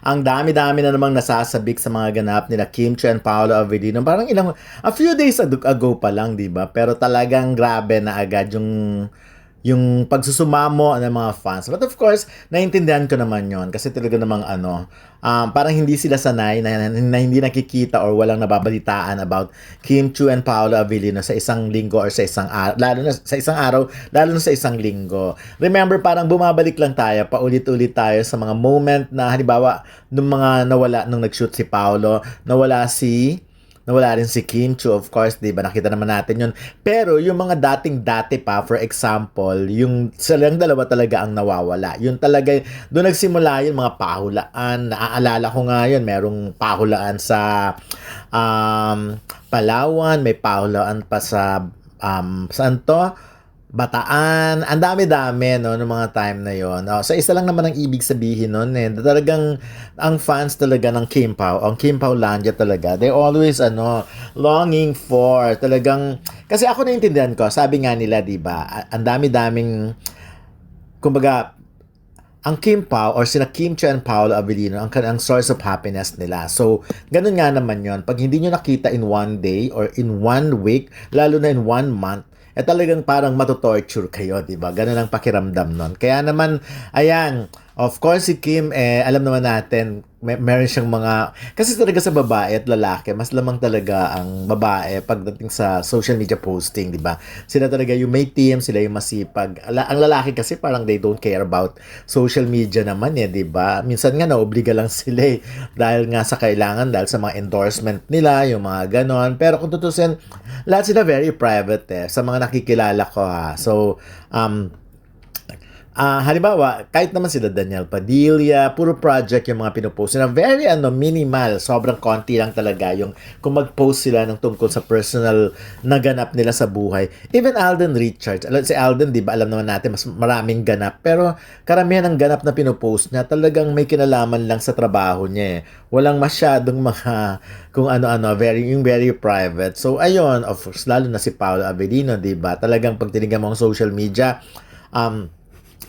ang dami-dami na namang nasasabik sa mga ganap nila Kim Chiu and Paolo Avellino. Parang a few days ago pa lang, di ba? Pero talagang grabe na agad yung pagsusumamo ng mga fans. But of course, naiintindihan ko naman yon kasi talaga namang parang hindi sila sanay na hindi nakikita or walang nababalitaan about Kim Chiu and Paolo Avellino sa isang linggo or sa isang araw, lalo na sa isang araw, lalo na sa isang linggo. Remember, parang bumabalik lang tayo, paulit-ulit tayo sa mga moment na halimbawa nung mga nawala nung nag-shoot si Paolo, nawala rin si Kim Chiu, of course, di ba? Nakita naman natin yun. Pero yung mga dating-dati pa, for example, yung silang dalawa talaga ang nawawala. Yun talaga, doon nagsimula yung mga pahulaan. Naaalala ko nga yun, merong pahulaan sa Palawan, may pahulaan pa sa, saan to? Bataan, ang dami-dami no ng mga time na yon. Sa isa lang naman ang ibig sabihin noon talagang ang fans talaga ng Kim Pao, ang Kim Pao Landia talaga. They always longing for talagang kasi ako naintindihan ko, sabi nga nila 'di ba, ang dami-daming kumbaga ang Kim Pao or sina Kim Chiu and Paolo Avellino ang source of happiness nila. So, ganun nga naman yon. Pag hindi nyo nakita in one day or in one week, lalo na in one month, talagang parang matutorture kayo, di ba? Ganun ang pakiramdam nun. Kaya naman, ayan, of course si Kim, alam naman natin, meron siyang mga, kasi talaga sa babae at lalaki, mas lamang talaga ang babae pagdating sa social media posting, di ba? Sila talaga yung may team, sila yung masipag. Ang lalaki kasi parang they don't care about social media naman di ba? Minsan nga naobliga lang sila dahil nga sa kailangan, dahil sa mga endorsement nila, yung mga ganon. Pero kung tutusin, lahat sila very private sa mga nakikilala ko So, halimbawa, kahit naman sila Daniel Padilla, puro project yung mga pinupost na very minimal, sobrang konti lang talaga yung kung mag-post sila ng tungkol sa personal na ganap nila sa buhay. Even Alden Richards, si Alden, di ba, alam naman natin, mas maraming ganap, pero karamihan ng ganap na pinupost niya, talagang may kinalaman lang sa trabaho niya Walang masyadong mga kung ano-ano, very private. So, ayun, of course, lalo na si Paolo Avellino, di ba? Talagang pag tinignan mo ang social media,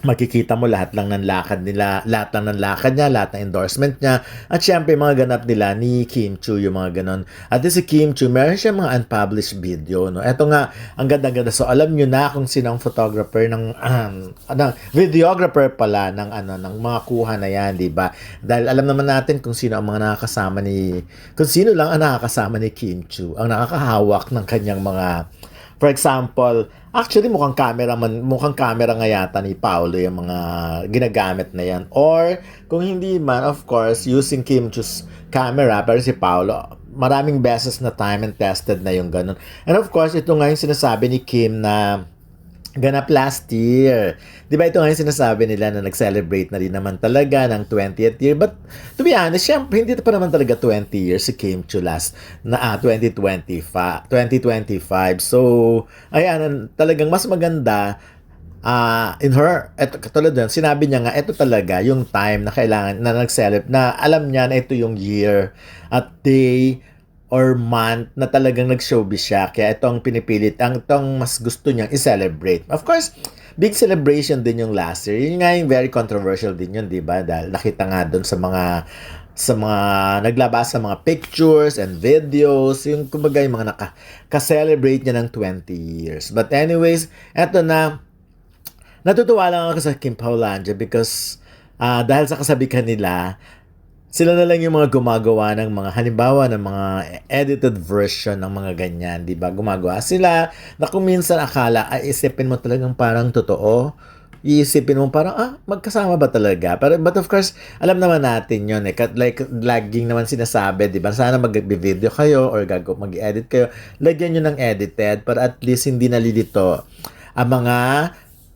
makikita mo lahat lang ng lakad nila, lahat lang ng lakad niya, lahat ng endorsement niya, at syempre mga ganap nila ni Kim Chiu, yung mga ganon. At si Kim Chiu, meron siya mga unpublished video, no? Ito nga, ang ganda-ganda. So, alam nyo na kung sino ang photographer videographer pala ng mga kuha na yan, di ba? Dahil alam naman natin kung sino ang mga kung sino lang ang nakakasama ni Kim Chiu, ang nakakahawak ng kanyang mga. For example, actually mukhang camera nga yata ni Paolo yung mga ginagamit na yan. Or kung hindi man, of course, using Kim Chiu's camera, pero si Paolo, maraming beses na time and tested na yung ganun. And of course, ito nga yung sinasabi ni Kim na ganap last year. Di ba ito nga yung sinasabi nila na nag-celebrate na rin naman talaga ng 20th year. But to be honest, syempre, hindi pa naman talaga 20 years si Kim Chiu last na 2025. So, ayan, talagang mas maganda katulad dun, sinabi niya nga, ito talaga yung time na kailangan na nag-celebrate, na alam niya na ito yung year at day or month na talagang nag-showbiz siya. Kaya ito ang pinipilit, itong mas gusto niyang i-celebrate. Of course, big celebration din yung last year. Yun nga yung very controversial din yun, di ba? Dahil nakita nga doon sa mga naglabas sa mga pictures and videos, yung kumbaga yung mga ka-celebrate niya ng 20 years. But anyways, eto na, natutuwa lang ako sa Kim Pao Landia because dahil sa kasabihan nila, sila na lang yung mga gumagawa ng mga halimbawa ng mga edited version ng mga ganyan, di ba? Gumagawa sila na kung minsan akala ay isipin mo talagang parang totoo. Iisipin mo parang magkasama ba talaga? But of course, alam naman natin yun like laging naman sinasabi, di ba? Sana mag-video kayo or mag-edit kayo. Lagyan nyo ng edited para at least hindi nalilito ang mga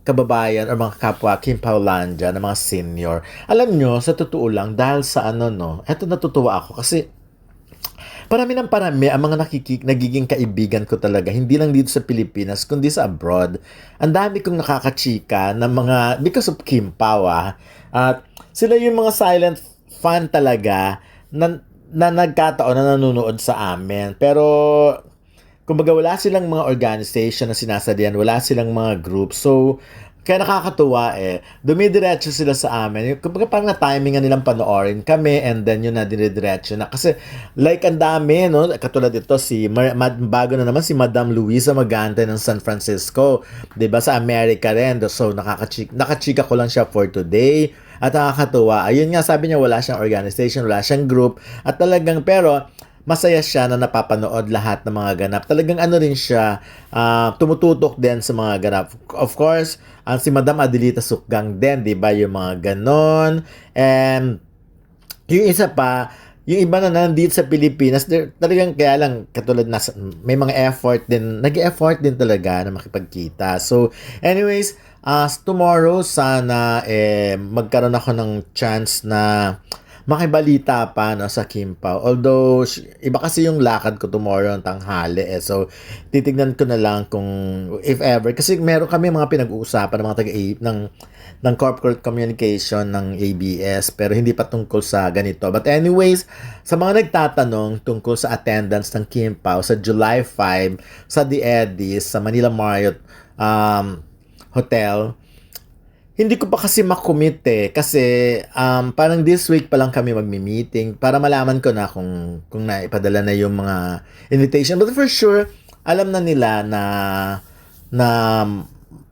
kababayan o mga kapwa Kim Pao Landia na mga senior. Alam nyo, sa totoo lang, dahil sa eto natutuwa ako kasi parami ang mga nagiging kaibigan ko talaga, hindi lang dito sa Pilipinas, kundi sa abroad. Ang dami kong nakakachika ng mga, because of Kim Pao at sila yung mga silent fan talaga na nagkataon na nanonood sa amin. Pero kumbaga wala silang mga organization na sinasadian, wala silang mga group. So, Kaya nakakatuwa eh. Dumidiretso sila sa amin. Yung, kumbaga parang na-timingan nilang panoorin kami and then yun na dinidiretso na. Kasi like ang dami, no? Katulad ito, bago na naman si Madam Luisa Magante ng San Francisco. 'Di ba sa America rin. So nakachika ko lang siya for today. At nakakatuwa. Ayun nga, sabi niya wala siyang organization, wala siyang group. At talagang pero masaya siya na napapanood lahat ng mga ganap. Talagang ano rin siya, tumututok din sa mga ganap. Of course, ang si Madam Adelita Sukgang din, di ba? Yung mga ganon. And yung isa pa, yung iba na nandito sa Pilipinas, talagang kaya lang, katulad na, may mga effort din, nag-effort din talaga na makipagkita. So, anyways, tomorrow, sana magkaroon ako ng chance na makibalita pa no, sa Kim Pao. Although, iba kasi yung lakad ko tomorrow ng tanghali eh. So, titignan ko na lang kung if ever. Kasi meron kami mga pinag-uusapan ng mga ng corporate communication ng ABS pero hindi pa tungkol sa ganito. But anyways, sa mga nagtatanong tungkol sa attendance ng Kim Pao sa July 5 sa The Eddies sa Manila Marriott Hotel, hindi ko pa kasi makommit eh. Kasi parang this week pa lang kami magmi-meeting para malaman ko na kung naipadala na yung mga invitation. But for sure, alam na nila na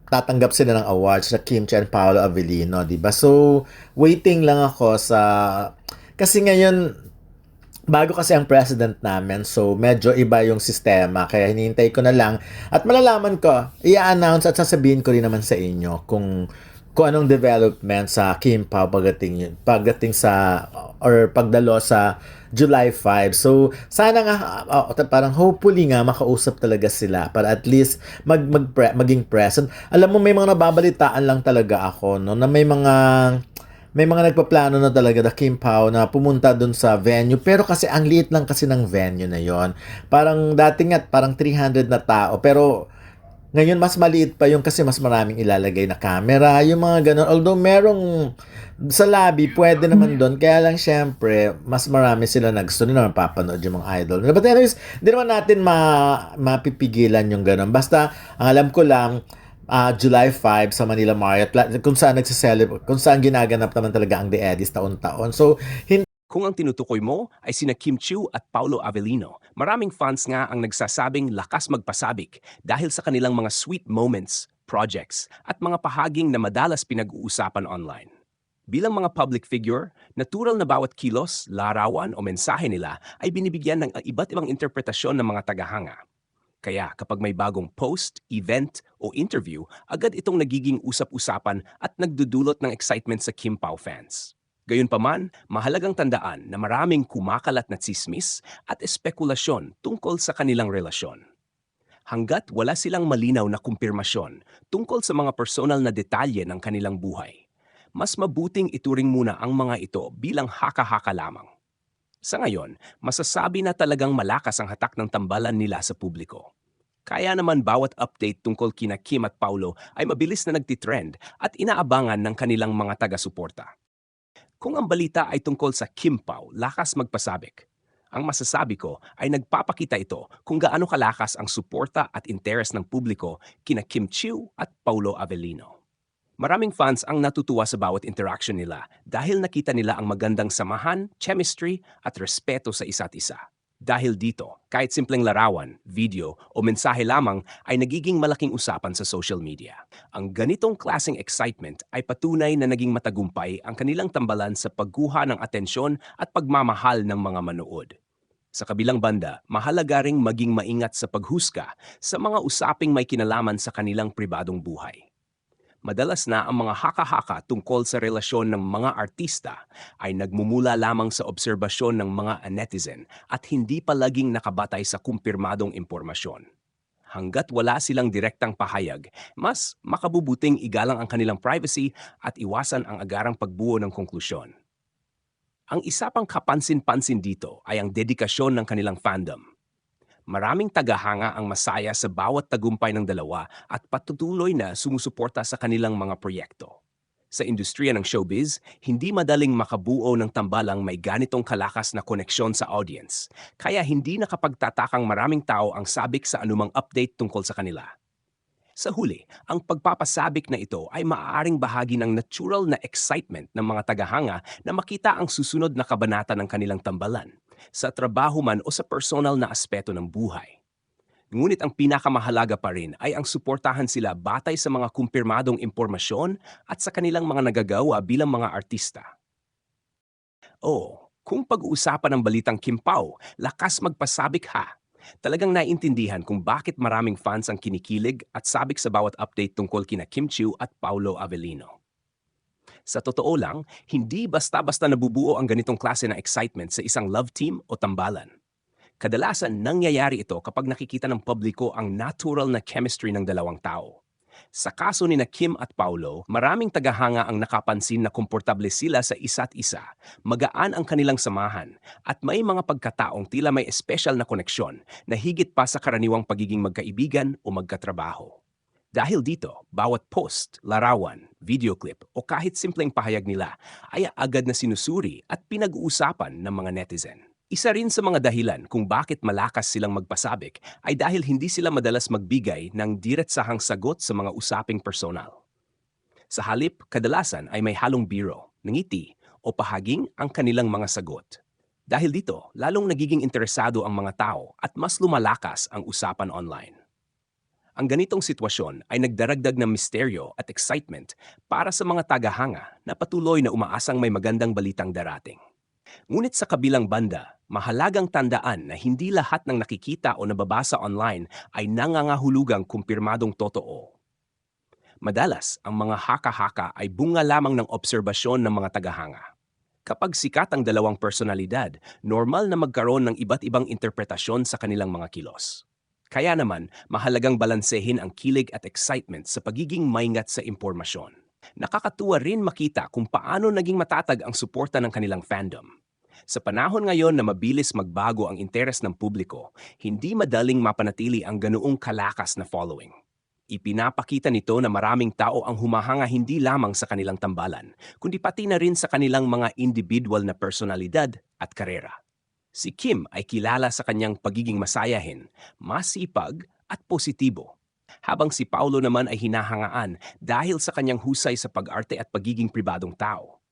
tatanggap sila ng awards na Kim Chiu and Paolo Avellino, 'di ba? So, waiting lang ako sa kasi ngayon bago kasi ang president namin, so medyo iba yung sistema. Kaya hinihintay ko na lang at malalaman ko, i-announce at sasabihin ko rin naman sa inyo kung anong development sa Kim Pao pagdating sa or pagdalo sa July 5. So, sana nga parang hopefully nga makausap talaga sila para at least maging present. Alam mo may mga nababalitaan lang talaga ako no na may mga nagpaplano na talaga the Kim Pao na pumunta dun sa venue pero kasi ang liit lang kasi ng venue na yon. Parang dati nga parang 300 na tao pero ngayon, mas maliit pa yung kasi mas maraming ilalagay na camera, yung mga ganun. Although merong sa lobby, pwede naman doon. Kaya lang syempre, mas marami sila gusto nila mapapanood yung mga idol. But anyways, hindi naman natin mapipigilan yung ganun. Basta, ang alam ko lang, July 5 sa Manila Marriott, kung saan kung saan ginaganap naman talaga ang The Eddies taon-taon. So, Kung ang tinutukoy mo ay sina Kim Chiu at Paolo Avellino, maraming fans nga ang nagsasabing lakas magpasabik dahil sa kanilang mga sweet moments, projects, at mga pahaging na madalas pinag-uusapan online. Bilang mga public figure, natural na bawat kilos, larawan o mensahe nila ay binibigyan ng iba't ibang interpretasyon ng mga tagahanga. Kaya kapag may bagong post, event o interview, agad itong nagiging usap-usapan at nagdudulot ng excitement sa Kim Pao fans. Gayunpaman, mahalagang tandaan na maraming kumakalat na tsismis at espekulasyon tungkol sa kanilang relasyon. Hanggat wala silang malinaw na kumpirmasyon tungkol sa mga personal na detalye ng kanilang buhay, mas mabuting ituring muna ang mga ito bilang haka-haka lamang. Sa ngayon, masasabi na talagang malakas ang hatak ng tambalan nila sa publiko. Kaya naman bawat update tungkol kina Kim at Paolo ay mabilis na nagtitrend at inaabangan ng kanilang mga taga-suporta. Kung ang balita ay tungkol sa Kim Pao, lakas magpasabik. Ang masasabi ko ay nagpapakita ito kung gaano kalakas ang suporta at interes ng publiko kina Kim Chiu at Paolo Avellino. Maraming fans ang natutuwa sa bawat interaction nila dahil nakita nila ang magandang samahan, chemistry at respeto sa isa't isa. Dahil dito, kahit simpleng larawan, video o mensahe lamang ay nagiging malaking usapan sa social media. Ang ganitong klaseng excitement ay patunay na naging matagumpay ang kanilang tambalan sa pagkuha ng atensyon at pagmamahal ng mga manood. Sa kabilang banda, mahalaga ring maging maingat sa paghusga sa mga usaping may kinalaman sa kanilang pribadong buhay. Madalas na ang mga haka-haka tungkol sa relasyon ng mga artista ay nagmumula lamang sa obserbasyon ng mga netizen at hindi palaging nakabatay sa kumpirmadong impormasyon. Hanggat wala silang direktang pahayag, mas makabubuting igalang ang kanilang privacy at iwasan ang agarang pagbuo ng konklusyon. Ang isa pang kapansin-pansin dito ay ang dedikasyon ng kanilang fandom. Maraming tagahanga ang masaya sa bawat tagumpay ng dalawa at patutuloy na sumusuporta sa kanilang mga proyekto. Sa industriya ng showbiz, hindi madaling makabuo ng tambalang may ganitong kalakas na koneksyon sa audience, kaya hindi nakapagtatakang maraming tao ang sabik sa anumang update tungkol sa kanila. Sa huli, ang pagpapasabik na ito ay maaaring bahagi ng natural na excitement ng mga tagahanga na makita ang susunod na kabanata ng kanilang tambalan, sa trabaho man o sa personal na aspeto ng buhay. Ngunit ang pinakamahalaga pa rin ay ang suportahan sila batay sa mga kumpirmadong impormasyon at sa kanilang mga nagagawa bilang mga artista. Kung pag-uusapan ang balitang Kimpaw, lakas magpasabik ha. Talagang naiintindihan kung bakit maraming fans ang kinikilig at sabik sa bawat update tungkol kina Kim Chiu at Paolo Avellino. Sa totoo lang, hindi basta-basta nabubuo ang ganitong klase ng excitement sa isang love team o tambalan. Kadalasan nangyayari ito kapag nakikita ng publiko ang natural na chemistry ng dalawang tao. Sa kaso ni na Kim at Paulo, maraming tagahanga ang nakapansin na komportable sila sa isa't isa, magaan ang kanilang samahan, at may mga pagkataong tila may espesyal na koneksyon na higit pa sa karaniwang pagiging magkaibigan o magkatrabaho. Dahil dito, bawat post, larawan, videoclip o kahit simpleng pahayag nila ay agad na sinusuri at pinag-uusapan ng mga netizen. Isa rin sa mga dahilan kung bakit malakas silang magpasabik ay dahil hindi sila madalas magbigay ng diretsahang sagot sa mga usaping personal. Sa halip, kadalasan ay may halong biro, ngiti o pahaging ang kanilang mga sagot. Dahil dito, lalong nagiging interesado ang mga tao at mas lumalakas ang usapan online. Ang ganitong sitwasyon ay nagdaragdag ng misteryo at excitement para sa mga tagahanga na patuloy na umaasang may magandang balitang darating. Ngunit sa kabilang banda, mahalagang tandaan na hindi lahat ng nakikita o nababasa online ay nangangahulugang kumpirmadong totoo. Madalas, ang mga haka-haka ay bunga lamang ng obserbasyon ng mga tagahanga. Kapag sikat ang dalawang personalidad, normal na magkaroon ng iba't ibang interpretasyon sa kanilang mga kilos. Kaya naman, mahalagang balansehin ang kilig at excitement sa pagiging maingat sa impormasyon. Nakakatuwa rin makita kung paano naging matatag ang suporta ng kanilang fandom. Sa panahon ngayon na mabilis magbago ang interes ng publiko, hindi madaling mapanatili ang ganoong kalakas na following. Ipinapakita nito na maraming tao ang humahanga hindi lamang sa kanilang tambalan, kundi pati na rin sa kanilang mga individual na personalidad at karera. Si Kim ay kilala sa kanyang pagiging masayahin, masipag at positibo, habang si Paulo naman ay hinahangaan dahil sa kanyang husay sa pag-arte at pagiging pribadong tao.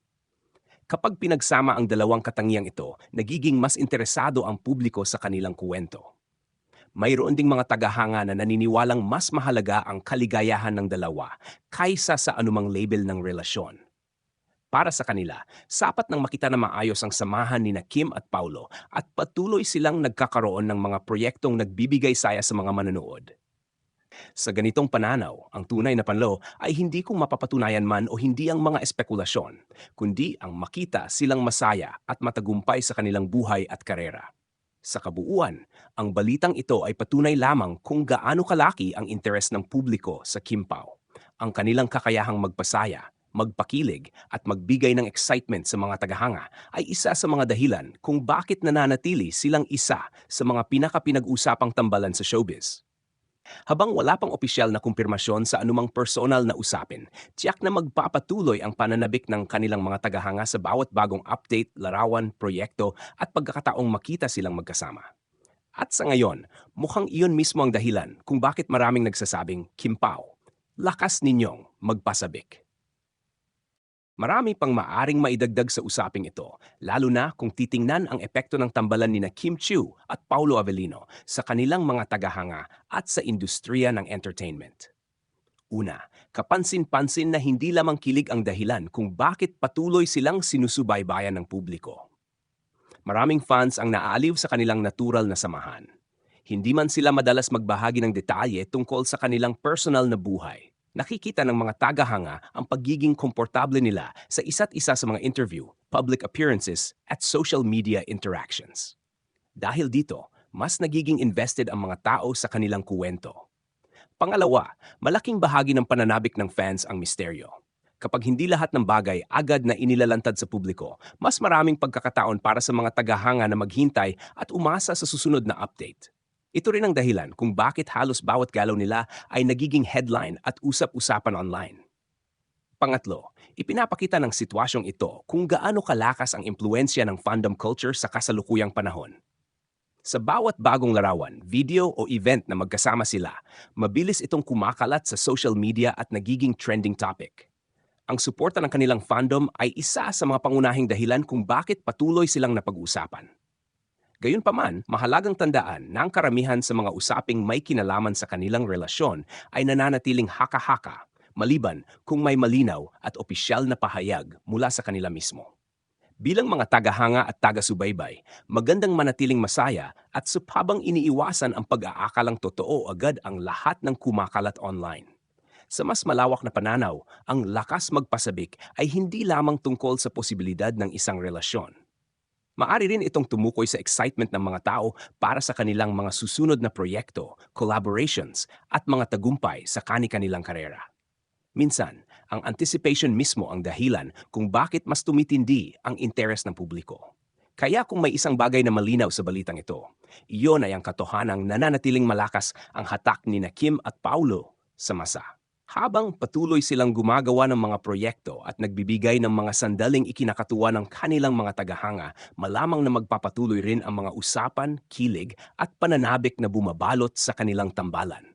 Kapag pinagsama ang dalawang katangiang ito, nagiging mas interesado ang publiko sa kanilang kuwento. Mayroon ding mga tagahanga na naniniwalang mas mahalaga ang kaligayahan ng dalawa kaysa sa anumang label ng relasyon. Para sa kanila, sapat nang makita na maayos ang samahan ni na Kim at Paulo at patuloy silang nagkakaroon ng mga proyektong nagbibigay saya sa mga manonood. Sa ganitong pananaw, ang tunay na panlo ay hindi kung mapapatunayan man o hindi ang mga espekulasyon, kundi ang makita silang masaya at matagumpay sa kanilang buhay at karera. Sa kabuuan, ang balitang ito ay patunay lamang kung gaano kalaki ang interes ng publiko sa Kimpaw, ang kanilang kakayahang magpasaya, magpakilig at magbigay ng excitement sa mga tagahanga ay isa sa mga dahilan kung bakit nananatili silang isa sa mga pinaka-pinag-usapang tambalan sa showbiz. Habang wala pang opisyal na kumpirmasyon sa anumang personal na usapin, tiyak na magpapatuloy ang pananabik ng kanilang mga tagahanga sa bawat bagong update, larawan, proyekto at pagkakataong makita silang magkasama. At sa ngayon, mukhang iyon mismo ang dahilan kung bakit maraming nagsasabing, Kimpaw, lakas ninyong magpasabik. Marami pang maaring maidagdag sa usaping ito, lalo na kung titingnan ang epekto ng tambalan ni na Kim Chiu at Paolo Avellino sa kanilang mga tagahanga at sa industriya ng entertainment. Una, kapansin-pansin na hindi lamang kilig ang dahilan kung bakit patuloy silang sinusubaybayan ng publiko. Maraming fans ang naaaliw sa kanilang natural na samahan. Hindi man sila madalas magbahagi ng detalye tungkol sa kanilang personal na buhay. Nakikita ng mga tagahanga ang pagiging komportable nila sa isa't isa sa mga interview, public appearances, at social media interactions. Dahil dito, mas nagiging invested ang mga tao sa kanilang kuwento. Pangalawa, malaking bahagi ng pananabik ng fans ang misteryo. Kapag hindi lahat ng bagay agad na inilalantad sa publiko, mas maraming pagkakataon para sa mga tagahanga na maghintay at umasa sa susunod na update. Ito rin ang dahilan kung bakit halos bawat galaw nila ay nagiging headline at usap-usapan online. Pangatlo, ipinapakita ng sitwasyong ito kung gaano kalakas ang impluensya ng fandom culture sa kasalukuyang panahon. Sa bawat bagong larawan, video o event na magkasama sila, mabilis itong kumakalat sa social media at nagiging trending topic. Ang suporta ng kanilang fandom ay isa sa mga pangunahing dahilan kung bakit patuloy silang napag-uusapan. Gayunpaman, mahalagang tandaan na ang karamihan sa mga usaping may kinalaman sa kanilang relasyon ay nananatiling haka-haka, maliban kung may malinaw at opisyal na pahayag mula sa kanila mismo. Bilang mga tagahanga at taga-subaybay, magandang manatiling masaya at habang iniiwasan ang pag-aakalang totoo agad ang lahat ng kumakalat online. Sa mas malawak na pananaw, ang lakas magpasabik ay hindi lamang tungkol sa posibilidad ng isang relasyon. Maari rin itong tumukoy sa excitement ng mga tao para sa kanilang mga susunod na proyekto, collaborations, at mga tagumpay sa kani-kanilang karera. Minsan, ang anticipation mismo ang dahilan kung bakit mas tumitindi ang interes ng publiko. Kaya kung may isang bagay na malinaw sa balitang ito, iyon ay ang katotohanang nananatiling malakas ang hatak ni Kim at Paulo sa masa. Habang patuloy silang gumagawa ng mga proyekto at nagbibigay ng mga sandaling ikinakatuwa ng kanilang mga tagahanga, malamang na magpapatuloy rin ang mga usapan, kilig at pananabik na bumabalot sa kanilang tambalan.